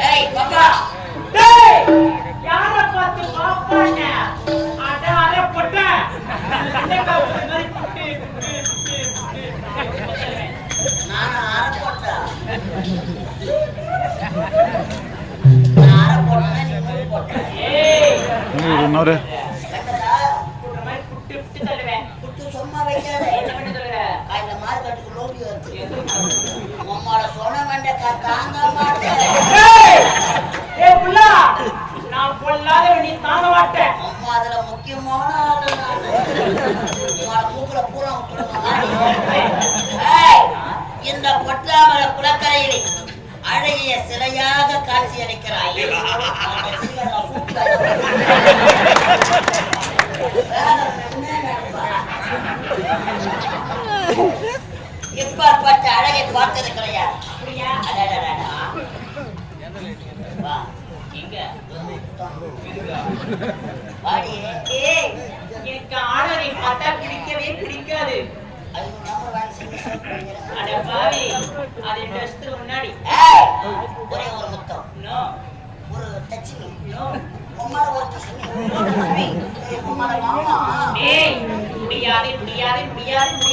ஏய் பாப்பா டேய் யார பார்த்து பாப்பானே அட அரப்பட்ட அந்த காப்பு மாதிரி நான் அரப்பட்ட நான் அரப்பட்ட நீ போட்ட ஏய் இன்னொரு சும்மா வைக்காத என்ன பண்ணி சொல்ற இந்த மார்க்கெட்டுக்கு லோபி வருது உம்மால சொன்ன வேண்டிய தாங்க மாட்டேன் ஏய் புள்ள நான் பொல்லாத நீ தாங்க மாட்டேன் அம்மா அதுல முக்கியமான ஆளு நான் உம்மால மூக்குல பூரா ஏய் இந்த பொட்டாமல குளக்கரையிலே அழகிய சிலையாக காட்சி அளிக்கிறாய் இப்ப அழகை பார்த்தது கிடையாது எனக்கு ஆடலை பார்த்தா பிடிக்கவே பிடிக்காது முன்னாடி ஒரே ஒரு முத்தம் ஒரு டச்சிங் முடியாது முடியாது முடியாது